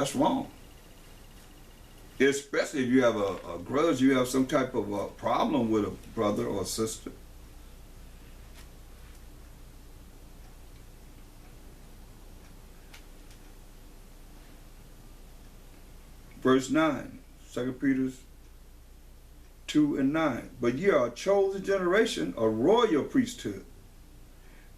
That's wrong. Especially if you have a grudge, you have some type of a problem with a brother or sister. Verse 9, 2 Peter 2 and 9. But ye are a chosen generation, a royal priesthood,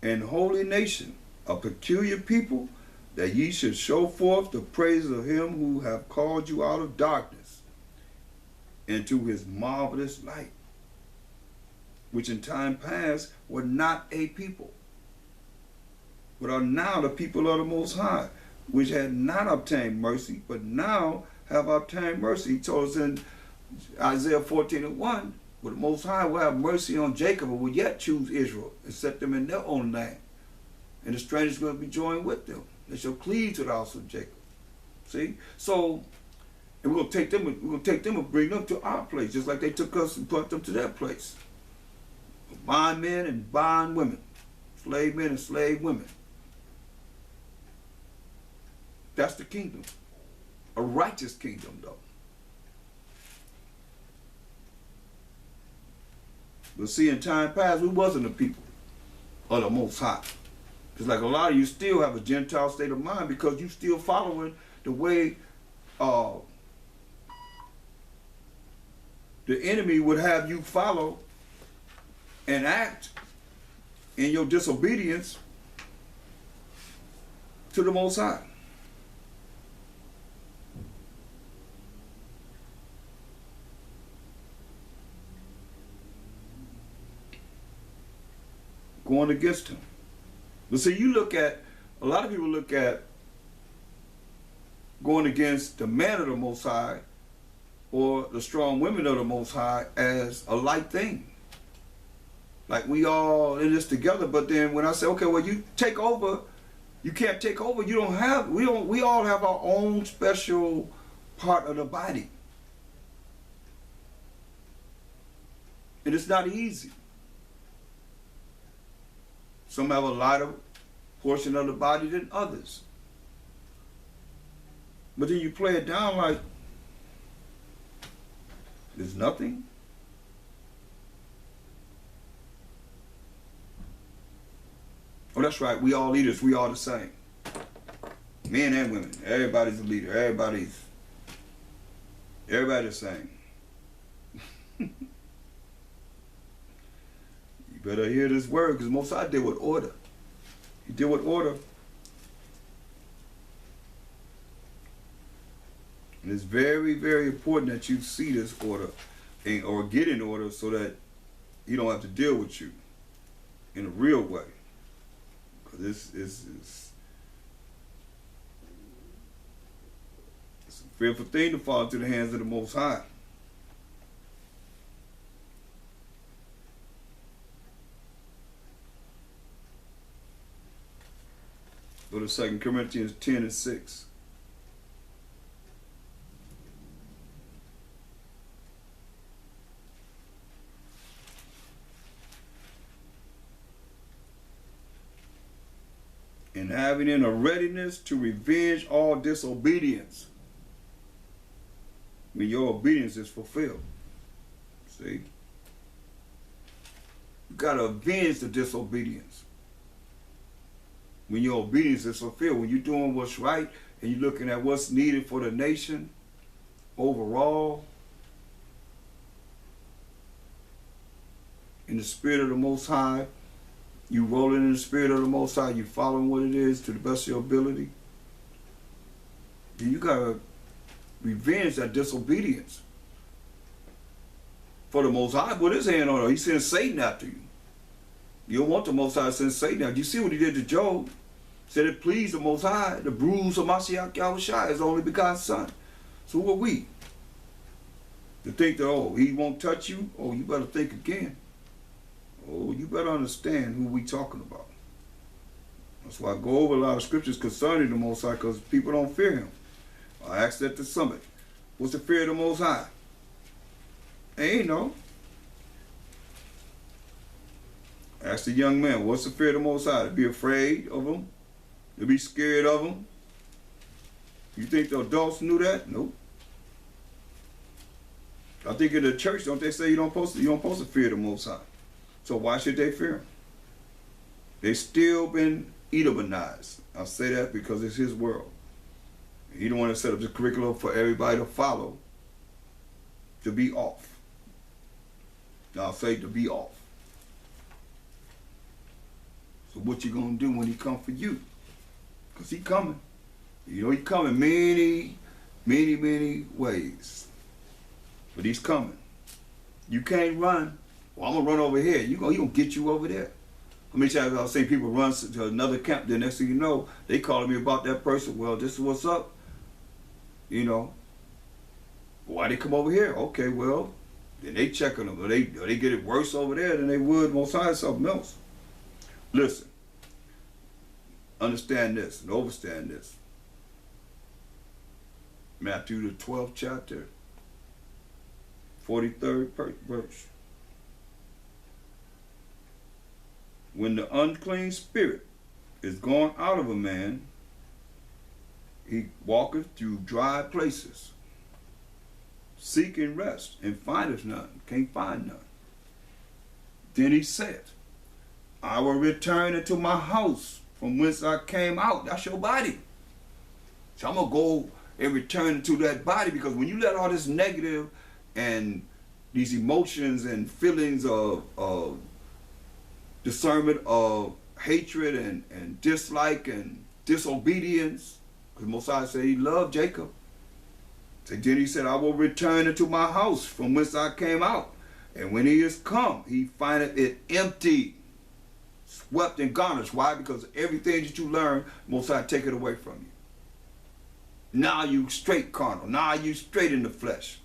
and holy nation, a peculiar people, that ye should show forth the praise of him who have called you out of darkness into his marvelous light, which in time past were not a people, but are now the people of the Most High, which had not obtained mercy, but now have obtained mercy. He told us in Isaiah 14 and 1, but the Most High will have mercy on Jacob and will yet choose Israel and set them in their own land. And the strangers will be joined with them. They shall cleave to the house of Jacob. See? So, and we're gonna take them and bring them to our place, just like they took us and brought them to their place. Bond men and bond women, slave men and slave women. That's the kingdom. A righteous kingdom, though. But see, in time past, we wasn't a people of the Most High. It's like a lot of you still have a Gentile state of mind because you still following the way the enemy would have you follow and act in your disobedience to the Most High. Going against him. But see, you look at, a lot of people look at going against the man of the Most High or the strong women of the Most High as a light thing. Like we all in this together, but then when I say, okay, well, you take over, you can't take over, we all have our own special part of the body. And it's not easy. Some have a lighter portion of the body than others. But then you play it down like there's nothing. Oh, that's right. We all leaders. We all the same. Men and women. Everybody's a leader. Everybody's the same. You better hear this word, because Most High deal with order. He deal with order. And it's very, very important that you see this order or get in order so that he don't have to deal with you in a real way. Because it's a fearful thing to fall into the hands of the Most High. Go to 2 Corinthians 10 and 6. And having in a readiness to revenge all disobedience when your obedience is fulfilled. See? You gotta avenge the disobedience when your obedience is fulfilled, when you're doing what's right and you're looking at what's needed for the nation overall, in the spirit of the Most High, you rolling in the spirit of the Most High, you following what it is to the best of your ability, then you gotta revenge that disobedience. For the Most High put his hand on it. He sends Satan after you. You don't want the Most High to send Satan after you. You see what he did to Job? Said it pleased the Most High, the bruise of Mashiach Yahushua, his only begotten son. So who are we to think that, oh, he won't touch you? Oh, you better think again. Oh, you better understand who we talking about. That's why I go over a lot of scriptures concerning the Most High, because people don't fear him. I asked at the summit, what's the fear of the Most High? They ain't no. Ask the young man, what's the fear of the Most High? To be afraid of him? To be scared of him? You think the adults knew that? Nope. I think in the church, don't they say you don't supposed to fear the Most High? So why should they fear him? They still been Edomanized. I'll say that because it's his world. He don't want to set up the curriculum for everybody to follow, to be off. I'll say to be off. So what you gonna do when he come for you? Because he coming. You know he coming many, many, many ways. But he's coming. You can't run. Well, I'm gonna run over here. He gonna get you over there. How many times I've seen people run to another camp, the next thing you know, they calling me about that person. Well, this is what's up. You know. Why they come over here? Okay, well, then they checking them. Or they get it worse over there than they would Most High something else. Listen. Understand this and overstand this. Matthew the 12th chapter, 43rd verse. When the unclean spirit is gone out of a man, he walketh through dry places, seeking rest, and findeth none, can't find none. Then he said, I will return into my house from whence I came out. That's your body. So I'm going to go and return to that body, because when you let all this negative and these emotions and feelings of discernment of hatred and dislike and disobedience, because Mosiah said he loved Jacob. So then he said, I will return into my house from whence I came out. And when he is come, he findeth it empty, swept and garnished. Why? Because everything that you learn, Mosiah take it away from you. Now you straight carnal. Now you straight in the flesh.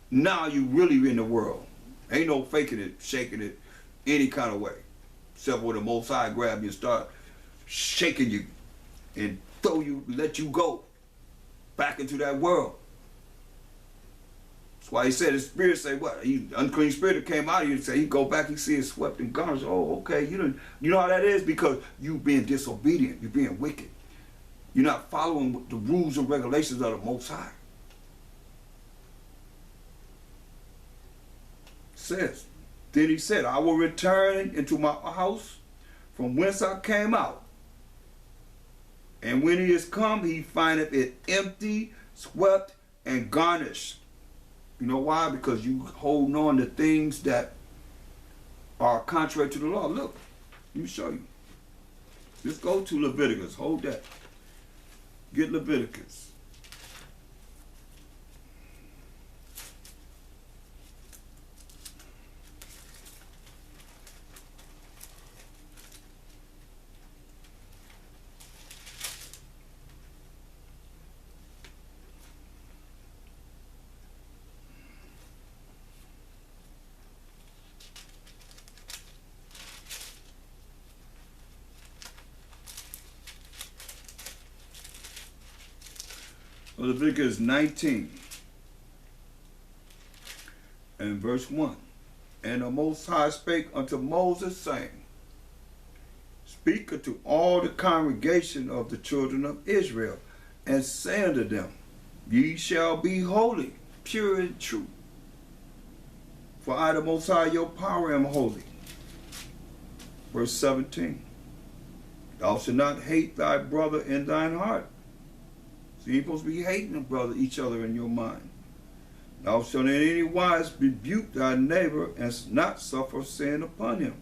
Now you really in the world. Ain't no faking it, shaking it, any kind of way. Except when the Most High grab you and start shaking you and throw you, let you go back into that world. That's why he said his spirit say what? He unclean spirit that came out of you and say he go back, he see it swept and garnished. Oh, okay, you know how that is? Because you being disobedient, you being wicked. You're not following the rules and regulations of the Most High. Says, then he said, I will return into my house from whence I came out. And when he is come, he findeth it empty, swept, and garnished. You know why? Because you holding on to things that are contrary to the law. Look, let me show you. Let's go to Leviticus. Hold that. Get Leviticus. Leviticus 19 and verse 1. And the Most High spake unto Moses, saying, Speak unto all the congregation of the children of Israel, and say unto them, Ye shall be holy, pure and true. For I, the Most High, your power, am holy. Verse 17. Thou shalt not hate thy brother in thine heart. So you ain't supposed to be hating each other in your mind. Thou shalt in any wise rebuke thy neighbor, and not suffer sin upon him.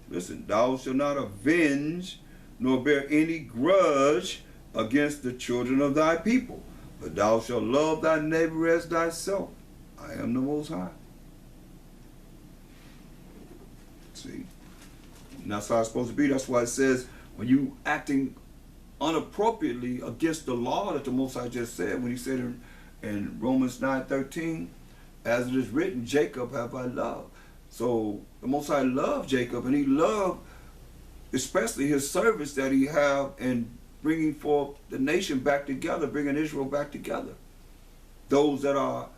Listen, thou shalt not avenge, nor bear any grudge against the children of thy people, but thou shalt love thy neighbor as thyself. I am the Most High. See? And that's how it's supposed to be. That's why it says, when you acting unappropriately against the law that the Most High just said, when he said in Romans 9:13, as it is written, Jacob have I loved. So the Most High loved Jacob, and he loved especially his service that he have in bringing forth the nation back together, bringing Israel back together. Those that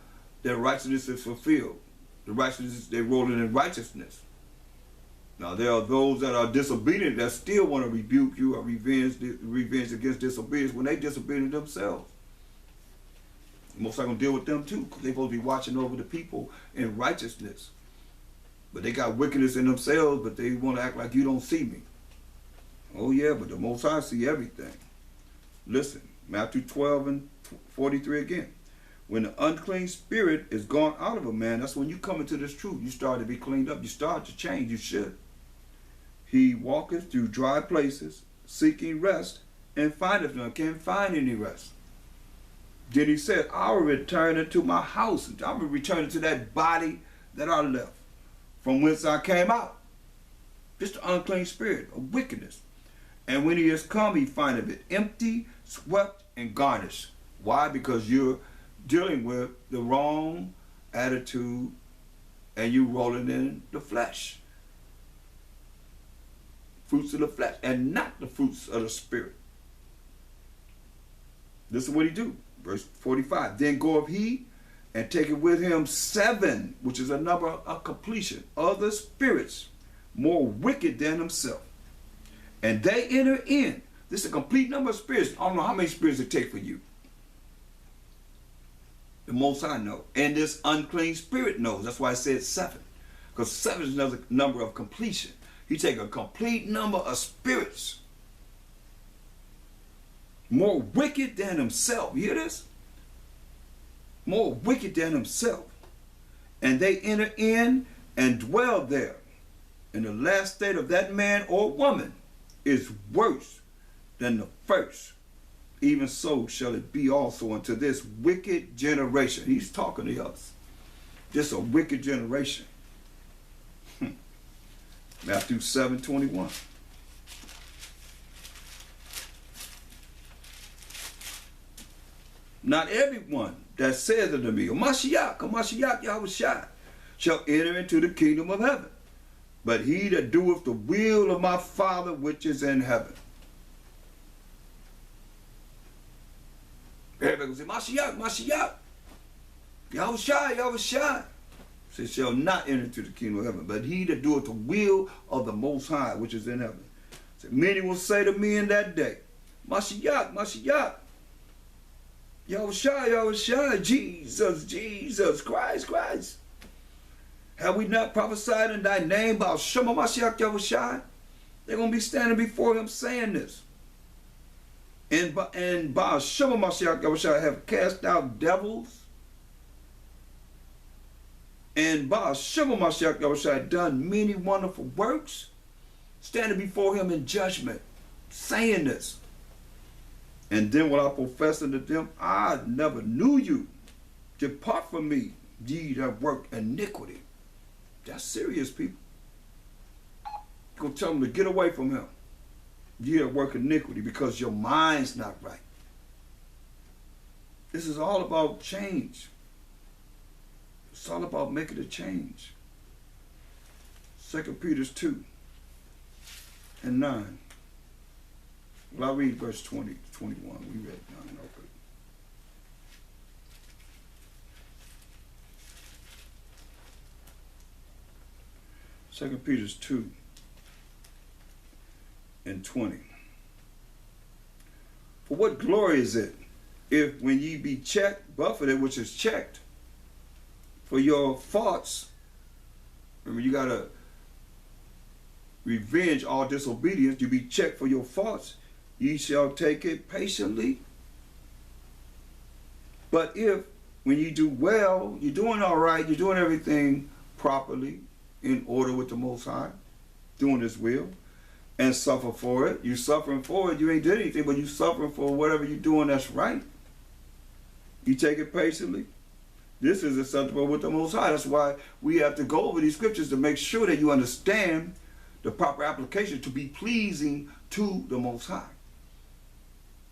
their righteousness is fulfilled. The righteousness, they rolling in righteousness. Now there are those that are disobedient that still want to rebuke you or revenge against disobedience when they disobedient themselves. Most likely gonna deal with them too, because they're supposed to be watching over the people in righteousness. But they got wickedness in themselves, but they want to act like you don't see me. Oh yeah, but the Most High see everything. Listen, Matthew 12 and 43 again. When the unclean spirit is gone out of a man, that's when you come into this truth. You start to be cleaned up. You start to change. You should. He walketh through dry places, seeking rest, and findeth none. Can't find any rest. Then he said, I will return into my house. I will return into that body that I left, from whence I came out. Just the unclean spirit of wickedness. And when he has come, he findeth it empty, swept, and garnished. Why? Because you're dealing with the wrong attitude and you rolling in the flesh. Fruits of the flesh and not the fruits of the spirit. This is what he do. Verse 45. Then goeth he and taketh with him 7, which is a number of completion, other spirits more wicked than himself. And they enter in. This is a complete number of spirits. I don't know how many spirits it take for you. The Most High knows. And this unclean spirit knows. That's why I said 7. Because 7 is another number of completion. He take a complete number of spirits more wicked than himself. You hear this? More wicked than himself. And they enter in and dwell there. And the last state of that man or woman is worse than the first. Even so shall it be also unto this wicked generation. He's talking to us. Just a wicked generation. Matthew 7:21. Not everyone that says unto me, Mashiach, Yahushua, shall enter into the kingdom of heaven, but he that doeth the will of my Father which is in heaven. Everybody will say, Mashiach, Yahushua. Says, shall not enter into the kingdom of heaven, but he that doeth the will of the Most High which is in heaven. So many will say to me in that day, Mashiach, Yahushua, Jesus, Christ. Have we not prophesied in thy name about Shema Mashiach Yahushua? They're going to be standing before him saying this. And by Shema Mashiach Yahushua have cast out devils. And by Shema Mashiach Yahushua done many wonderful works. Standing before him in judgment, saying this. And then will I profess unto them, I never knew you. Depart from me, ye that work iniquity. That's serious, people. Go tell them to get away from him. Ye that work iniquity, because your mind's not right. This is all about change. It's all about making a change. 2 Peter 2 and 9. Well, I'll read verse 20 to 21. We read 9 already. 2 Peter 2 and 20. For what glory is it, if when ye be checked, buffeted, which is checked, for your faults, remember you got to revenge all disobedience, you be checked for your faults, ye shall take it patiently. But if, when you do well, you're doing all right, you're doing everything properly, in order with the Most High, doing his will, and suffer for it, you suffering for it, you ain't did anything, but you suffering for whatever you're doing that's right. You take it patiently. This is acceptable with the Most High. That's why we have to go over these scriptures to make sure that you understand the proper application to be pleasing to the Most High.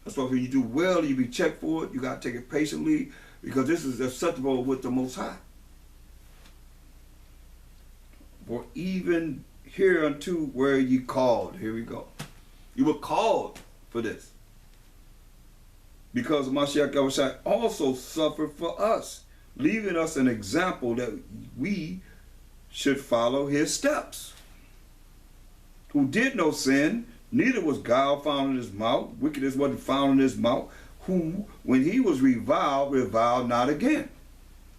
That's why when you do well, you be checked for it. You got to take it patiently, because this is acceptable with the Most High. For even hereunto were ye called. Here we go. You were called for this. Because Mashiach Yahushua also suffered for us, leaving us an example that we should follow his steps. who did no sin, neither was guile found in his mouth, wickedness wasn't found in his mouth, who, when he was reviled not again.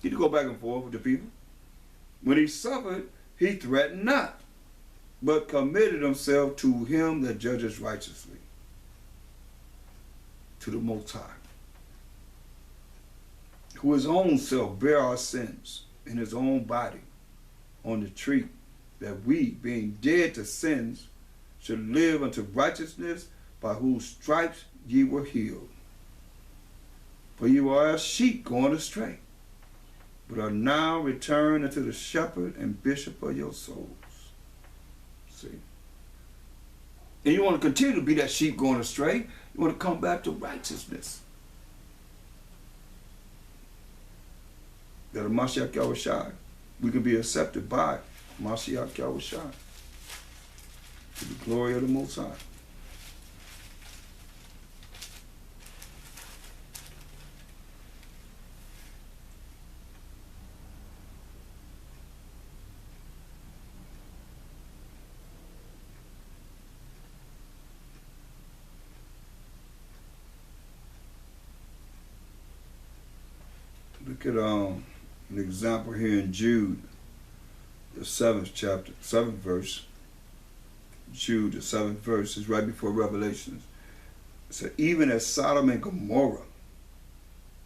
He didn't go back and forth with the people. When he suffered, he threatened not, but committed himself to him that judges righteously, to the Most High, who his own self bare our sins in his own body on the tree, that we, being dead to sins, should live unto righteousness, by whose stripes ye were healed. For you are as sheep going astray, but are now returned unto the shepherd and bishop of your souls. See? And you want to continue to be that sheep going astray. You want to come back to righteousness. That of Mashiach Yahushua, we can be accepted by Mashiach Yahushua, to the glory of the Most High. Look at an example here in Jude, the 7th chapter, 7th verse. Jude, the 7th verse, is right before Revelations. It said, even as Sodom and Gomorrah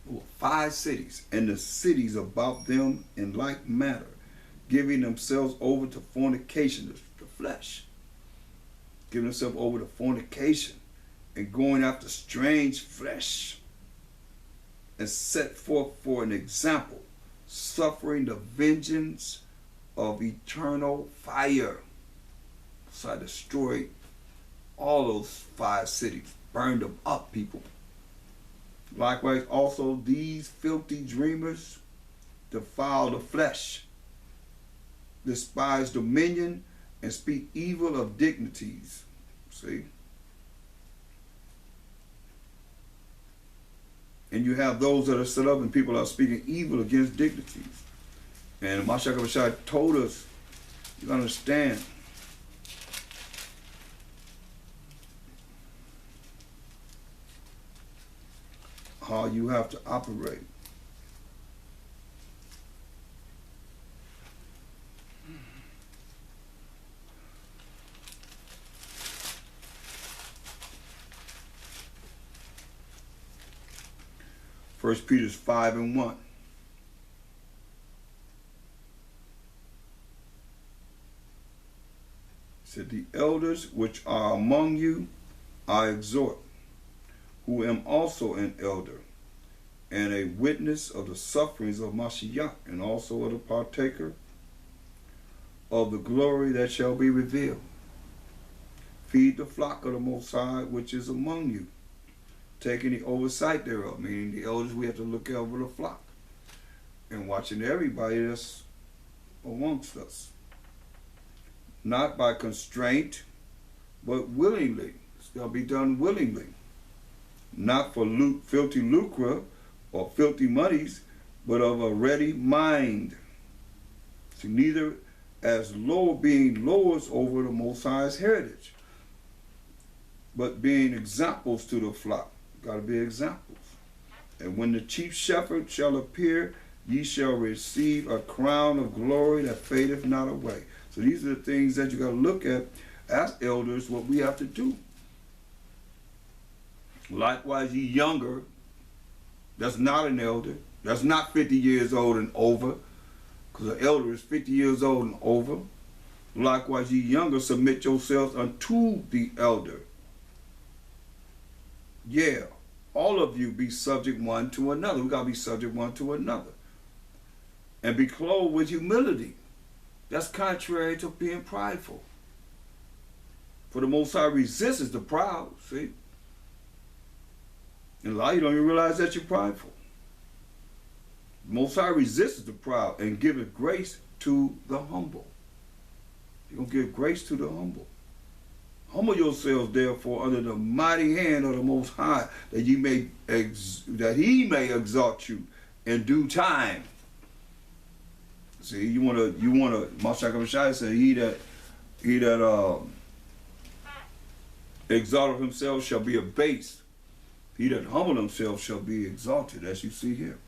were 5 cities, and the cities about them in like manner, giving themselves over to fornication, the flesh, giving themselves over to fornication, and going after strange flesh, and set forth for an example, suffering the vengeance of eternal fire. So I destroyed all those 5 cities, burned them up, people. Likewise, also these filthy dreamers defile the flesh, despise dominion, and speak evil of dignities. See? And you have those that are set up and people are speaking evil against dignities. And Mashiach Yahushua told us, you understand, how you have to operate. First Peter 5:1. Said, the elders which are among you I exhort, who am also an elder, and a witness of the sufferings of Mashiach, and also of the partaker of the glory that shall be revealed. Feed the flock of the Most High which is among you, taking the oversight thereof, meaning the elders, we have to look over the flock, and watching everybody that's amongst us. Not by constraint, but willingly. It's going to be done willingly. Not for filthy lucre or filthy monies, but of a ready mind. See, neither as being lords over the Most High's heritage, but being examples to the flock. Got to be examples. And when the chief shepherd shall appear, ye shall receive a crown of glory that fadeth not away. So these are the things that you got to look at as elders, what we have to do. Likewise, ye younger, that's not an elder, that's not 50 years old and over, because an elder is 50 years old and over. Likewise, ye younger, submit yourselves unto the elder. Yeah, all of you be subject one to another. We got to be subject one to another. And be clothed with humility. That's contrary to being prideful. For the Most High resists the proud, see? And a lot of you don't even realize that you're prideful. The Most High resists the proud and giveth grace to the humble. You're going to give grace to the humble. Humble yourselves, therefore, under the mighty hand of the Most High, that He may exalt you in due time. See, you wanna. Mashiach Yahushua said, he that exalted himself shall be abased. He that humbled himself shall be exalted, as you see here.